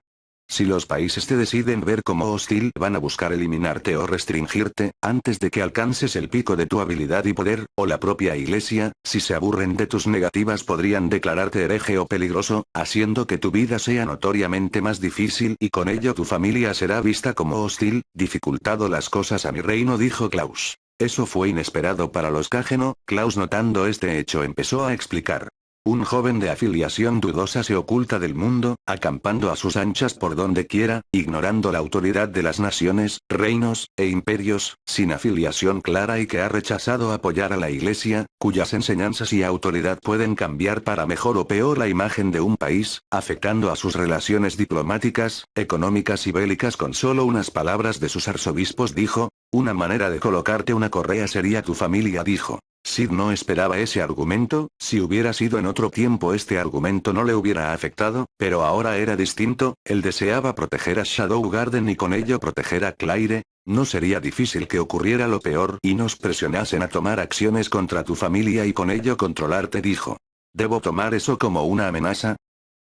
Si los países te deciden ver como hostil, van a buscar eliminarte o restringirte, antes de que alcances el pico de tu habilidad y poder, o la propia iglesia, si se aburren de tus negativas, podrían declararte hereje o peligroso, haciendo que tu vida sea notoriamente más difícil y con ello tu familia será vista como hostil, dificultado las cosas a mi reino, dijo Klaus. Eso fue inesperado para los Cágeno. Klaus, notando este hecho, empezó a explicar. Un joven de afiliación dudosa se oculta del mundo, acampando a sus anchas por donde quiera, ignorando la autoridad de las naciones, reinos, e imperios, sin afiliación clara y que ha rechazado apoyar a la iglesia, cuyas enseñanzas y autoridad pueden cambiar para mejor o peor la imagen de un país, afectando a sus relaciones diplomáticas, económicas y bélicas con solo unas palabras de sus arzobispos, dijo. Una manera de colocarte una correa sería tu familia, dijo. Sid no esperaba ese argumento. Si hubiera sido en otro tiempo este argumento no le hubiera afectado, pero ahora era distinto. Él deseaba proteger a Shadow Garden y con ello proteger a Claire. No sería difícil que ocurriera lo peor y nos presionasen a tomar acciones contra tu familia y con ello controlarte, dijo. ¿Debo tomar eso como una amenaza?,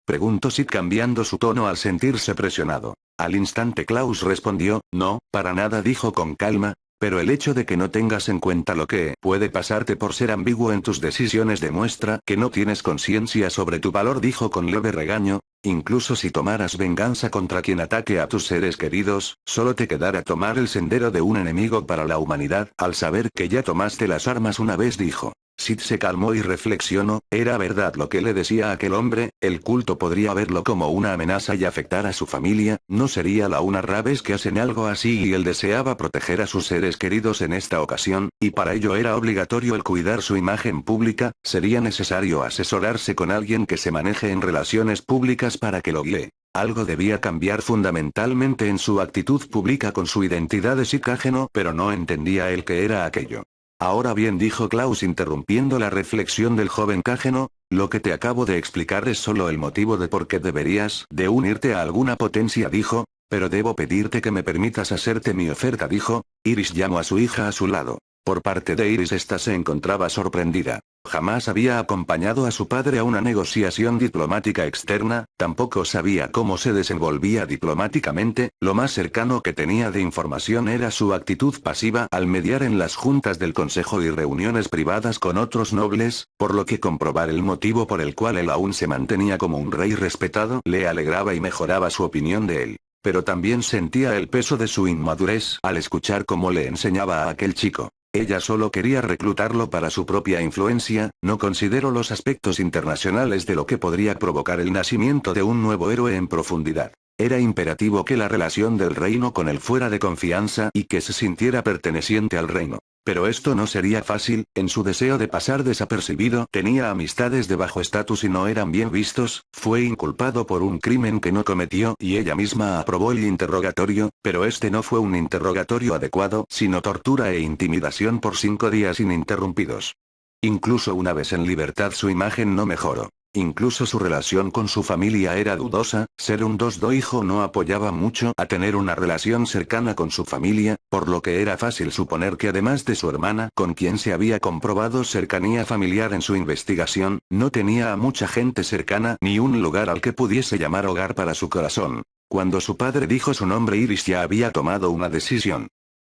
preguntó Sid cambiando su tono al sentirse presionado. Al instante Klaus respondió, no, para nada, dijo con calma. Pero el hecho de que no tengas en cuenta lo que puede pasarte por ser ambiguo en tus decisiones demuestra que no tienes conciencia sobre tu valor, dijo con leve regaño. Incluso si tomaras venganza contra quien ataque a tus seres queridos, solo te quedará tomar el sendero de un enemigo para la humanidad al saber que ya tomaste las armas una vez, dijo. Sid se calmó y reflexionó, era verdad lo que le decía aquel hombre, el culto podría verlo como una amenaza y afectar a su familia, no sería la una vez que hacen algo así y él deseaba proteger a sus seres queridos en esta ocasión, y para ello era obligatorio el cuidar su imagen pública, sería necesario asesorarse con alguien que se maneje en relaciones públicas para que lo guíe. Algo debía cambiar fundamentalmente en su actitud pública con su identidad de Cágeno, pero no entendía él qué era aquello. Ahora bien, dijo Klaus interrumpiendo la reflexión del joven Cágeno, lo que te acabo de explicar es solo el motivo de por qué deberías de unirte a alguna potencia, dijo, pero debo pedirte que me permitas hacerte mi oferta, dijo. Iris llamó a su hija a su lado. Por parte de Iris, esta se encontraba sorprendida. Jamás había acompañado a su padre a una negociación diplomática externa, tampoco sabía cómo se desenvolvía diplomáticamente, lo más cercano que tenía de información era su actitud pasiva al mediar en las juntas del consejo y reuniones privadas con otros nobles, por lo que comprobar el motivo por el cual él aún se mantenía como un rey respetado le alegraba y mejoraba su opinión de él. pero también sentía el peso de su inmadurez al escuchar cómo le enseñaba a aquel chico. Ella solo quería reclutarlo para su propia influencia, no consideró los aspectos internacionales de lo que podría provocar el nacimiento de un nuevo héroe en profundidad. Era imperativo que la relación del reino con él fuera de confianza y que se sintiera perteneciente al reino. Pero esto no sería fácil, en su deseo de pasar desapercibido tenía amistades de bajo estatus y no eran bien vistos, fue inculpado por un crimen que no cometió y ella misma aprobó el interrogatorio, pero este no fue un interrogatorio adecuado, sino tortura e intimidación por 5 días ininterrumpidos. Incluso una vez en libertad su imagen no mejoró. Incluso su relación con su familia era dudosa, ser un dos-do hijo no apoyaba mucho a tener una relación cercana con su familia, por lo que era fácil suponer que además de su hermana con quien se había comprobado cercanía familiar en su investigación, no tenía a mucha gente cercana ni un lugar al que pudiese llamar hogar para su corazón. Cuando su padre dijo su nombre, Iris ya había tomado una decisión.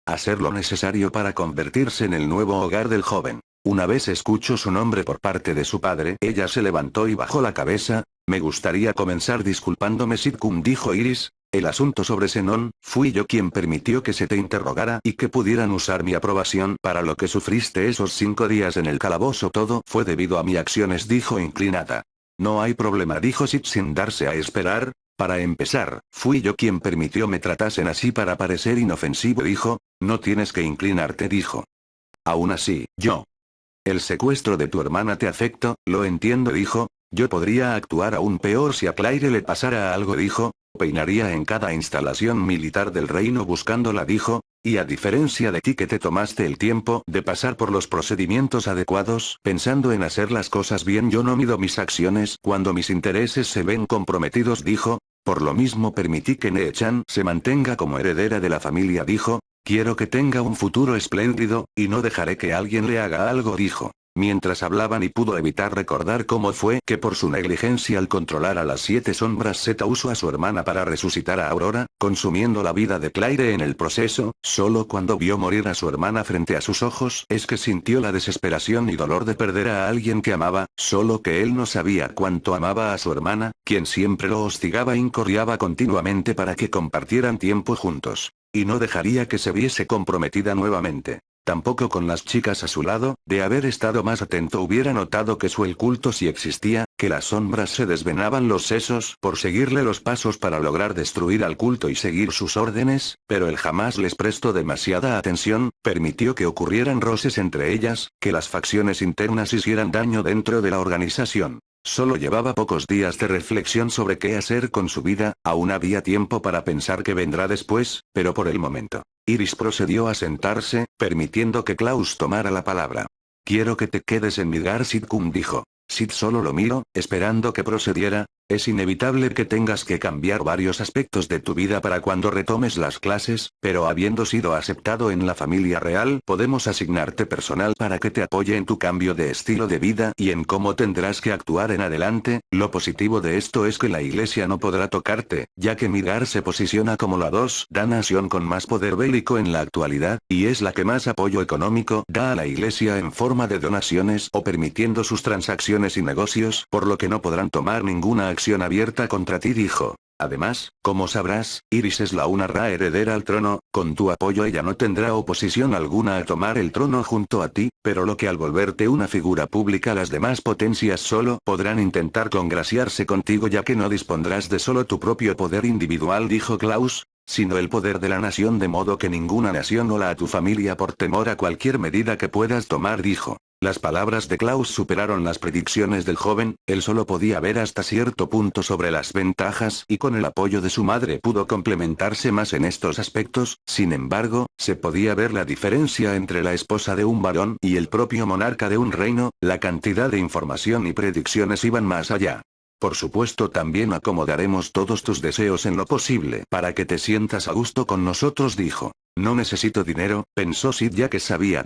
Hacer lo necesario para convertirse en el nuevo hogar del joven. Una vez escuchó su nombre por parte de su padre, ella se levantó y bajó la cabeza. Me gustaría comenzar disculpándome, Sitcom, dijo Iris. El asunto sobre Zenon, fui yo quien permitió que se te interrogara y que pudieran usar mi aprobación para lo que sufriste esos 5 días en el calabozo. Todo fue debido a mis acciones, dijo inclinada. No hay problema, dijo Sid sin darse a esperar. Para empezar, fui yo quien permitió me tratasen así para parecer inofensivo, dijo. No tienes que inclinarte, dijo. Aún así, yo. El secuestro de tu hermana te afectó, lo entiendo, dijo. Yo podría actuar aún peor si a Claire le pasara algo, dijo. Peinaría en cada instalación militar del reino buscándola, dijo. Y a diferencia de ti que te tomaste el tiempo de pasar por los procedimientos adecuados, pensando en hacer las cosas bien, yo no mido mis acciones cuando mis intereses se ven comprometidos, dijo. Por lo mismo permití que Nee-chan se mantenga como heredera de la familia, dijo. Quiero que tenga un futuro espléndido, y no dejaré que alguien le haga algo, dijo. Mientras hablaban y pudo evitar recordar cómo fue que por su negligencia al controlar a las 7 sombras Z usó a su hermana para resucitar a Aurora, consumiendo la vida de Claire en el proceso. Solo cuando vio morir a su hermana frente a sus ojos es que sintió la desesperación y dolor de perder a alguien que amaba, solo que él no sabía cuánto amaba a su hermana, quien siempre lo hostigaba y corriaba continuamente para que compartieran tiempo juntos. Y no dejaría que se viese comprometida nuevamente. Tampoco con las chicas a su lado. De haber estado más atento hubiera notado que el culto sí existía, que las sombras se desvenaban los sesos por seguirle los pasos para lograr destruir al culto y seguir sus órdenes, pero él jamás les prestó demasiada atención, permitió que ocurrieran roces entre ellas, que las facciones internas hicieran daño dentro de la organización. Solo llevaba pocos días de reflexión sobre qué hacer con su vida, aún había tiempo para pensar qué vendrá después, pero por el momento. Iris procedió a sentarse, permitiendo que Klaus tomara la palabra. Quiero que te quedes en mi lugar, Sitcom, dijo. Sid solo lo miró, esperando que procediera. Es inevitable que tengas que cambiar varios aspectos de tu vida para cuando retomes las clases, pero habiendo sido aceptado en la familia real, podemos asignarte personal para que te apoye en tu cambio de estilo de vida y en cómo tendrás que actuar en adelante. Lo positivo de esto es que la iglesia no podrá tocarte, ya que Midgar se posiciona como la 2 da nación con más poder bélico en la actualidad, y es la que más apoyo económico da a la iglesia en forma de donaciones o permitiendo sus transacciones y negocios, por lo que no podrán tomar ninguna acción abierta contra ti, dijo. Además, como sabrás, Iris es la una Ra heredera al trono, con tu apoyo ella no tendrá oposición alguna a tomar el trono junto a ti, pero lo que al volverte una figura pública las demás potencias solo podrán intentar congraciarse contigo ya que no dispondrás de solo tu propio poder individual, dijo Klaus, sino el poder de la nación, de modo que ninguna nación ola a tu familia por temor a cualquier medida que puedas tomar, dijo. Las palabras de Klaus superaron las predicciones del joven, él solo podía ver hasta cierto punto sobre las ventajas y con el apoyo de su madre pudo complementarse más en estos aspectos. Sin embargo, se podía ver la diferencia entre la esposa de un varón y el propio monarca de un reino, la cantidad de información y predicciones iban más allá. Por supuesto, también acomodaremos todos tus deseos en lo posible para que te sientas a gusto con nosotros, dijo. No necesito dinero, pensó Sid, ya que sabía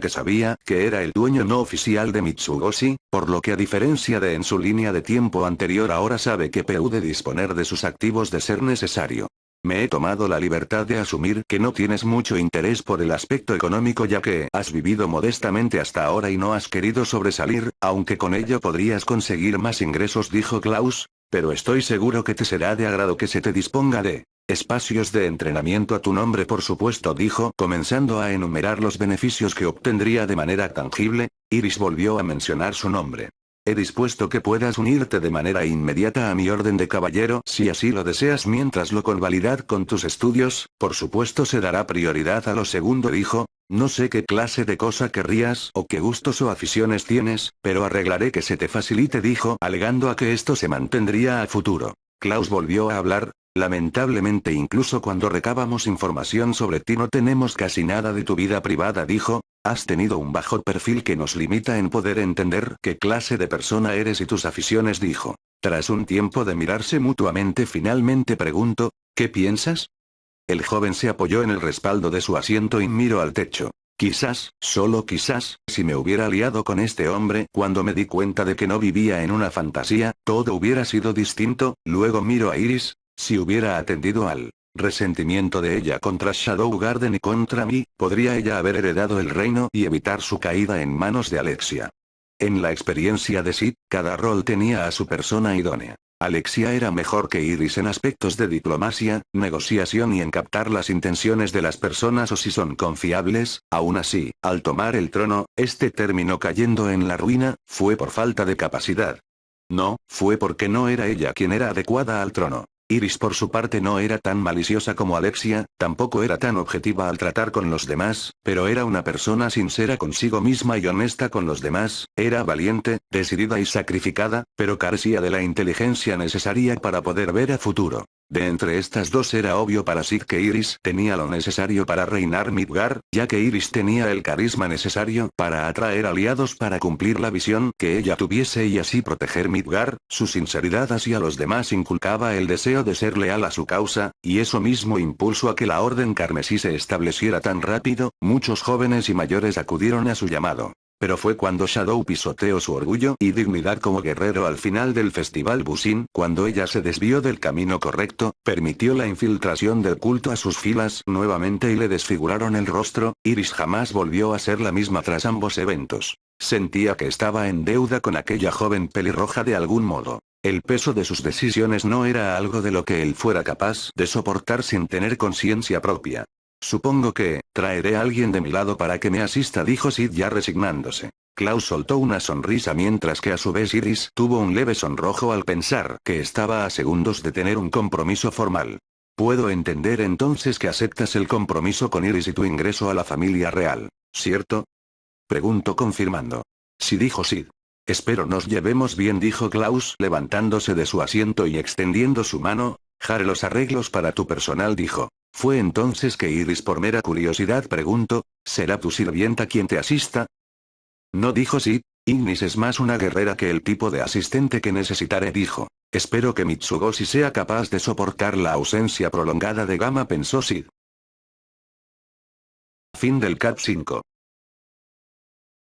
que era el dueño no oficial de Mitsugoshi, por lo que a diferencia de en su línea de tiempo anterior ahora sabe que puede disponer de sus activos de ser necesario. Me he tomado la libertad de asumir que no tienes mucho interés por el aspecto económico ya que has vivido modestamente hasta ahora y no has querido sobresalir, aunque con ello podrías conseguir más ingresos, dijo Klaus, pero estoy seguro que te será de agrado que se te disponga de Espacios de entrenamiento a tu nombre, por supuesto, dijo, comenzando a enumerar los beneficios que obtendría de manera tangible. Iris volvió a mencionar su nombre. He dispuesto que puedas unirte de manera inmediata a mi orden de caballero si así lo deseas, mientras lo convalidad con tus estudios, por supuesto se dará prioridad a lo segundo, dijo. No sé qué clase de cosa querrías o qué gustos o aficiones tienes, pero arreglaré que se te facilite, dijo, alegando a que esto se mantendría a futuro. Klaus volvió a hablar. Lamentablemente, incluso cuando recabamos información sobre ti no tenemos casi nada de tu vida privada, dijo. Has tenido un bajo perfil que nos limita en poder entender qué clase de persona eres y tus aficiones, dijo. Tras un tiempo de mirarse mutuamente, finalmente preguntó, ¿qué piensas? El joven se apoyó en el respaldo de su asiento y miró al techo. Quizás, solo quizás, si me hubiera aliado con este hombre cuando me di cuenta de que no vivía en una fantasía, todo hubiera sido distinto. Luego miro a Iris. Si hubiera atendido al resentimiento de ella contra Shadow Garden y contra mí, podría ella haber heredado el reino y evitar su caída en manos de Alexia. En la experiencia de Sid, cada rol tenía a su persona idónea. Alexia era mejor que Iris en aspectos de diplomacia, negociación y en captar las intenciones de las personas o si son confiables. Aún así, al tomar el trono, este terminó cayendo en la ruina. Fue por falta de capacidad. No, fue porque no era ella quien era adecuada al trono. Iris por su parte no era tan maliciosa como Alexia, tampoco era tan objetiva al tratar con los demás, pero era una persona sincera consigo misma y honesta con los demás, era valiente, decidida y sacrificada, pero carecía de la inteligencia necesaria para poder ver a futuro. De entre estas dos era obvio para Sid que Iris tenía lo necesario para reinar Midgar, ya que Iris tenía el carisma necesario para atraer aliados para cumplir la visión que ella tuviese y así proteger Midgar. Su sinceridad hacia los demás inculcaba el deseo de ser leal a su causa, y eso mismo impulsó a que la Orden Carmesí se estableciera tan rápido. Muchos jóvenes y mayores acudieron a su llamado. Pero fue cuando Shadow pisoteó su orgullo y dignidad como guerrero al final del festival Busin, cuando ella se desvió del camino correcto, permitió la infiltración del culto a sus filas nuevamente y le desfiguraron el rostro. Iris jamás volvió a ser la misma tras ambos eventos. Sentía que estaba en deuda con aquella joven pelirroja de algún modo. El peso de sus decisiones no era algo de lo que él fuera capaz de soportar sin tener conciencia propia. Supongo que, traeré a alguien de mi lado para que me asista, dijo Sid ya resignándose. Klaus soltó una sonrisa mientras que a su vez Iris tuvo un leve sonrojo al pensar que estaba a segundos de tener un compromiso formal. Puedo entender entonces que aceptas el compromiso con Iris y tu ingreso a la familia real, ¿cierto? Preguntó confirmando. Sí, dijo Sid. Espero nos llevemos bien, dijo Klaus levantándose de su asiento y extendiendo su mano. Haré los arreglos para tu personal, dijo. Fue entonces que Iris por mera curiosidad preguntó, ¿será tu sirvienta quien te asista? No, dijo Sid. Ignis es más una guerrera que el tipo de asistente que necesitaré, dijo. Espero que Mitsugoshi sea capaz de soportar la ausencia prolongada de Gama, pensó Sid. Fin del Cap 5.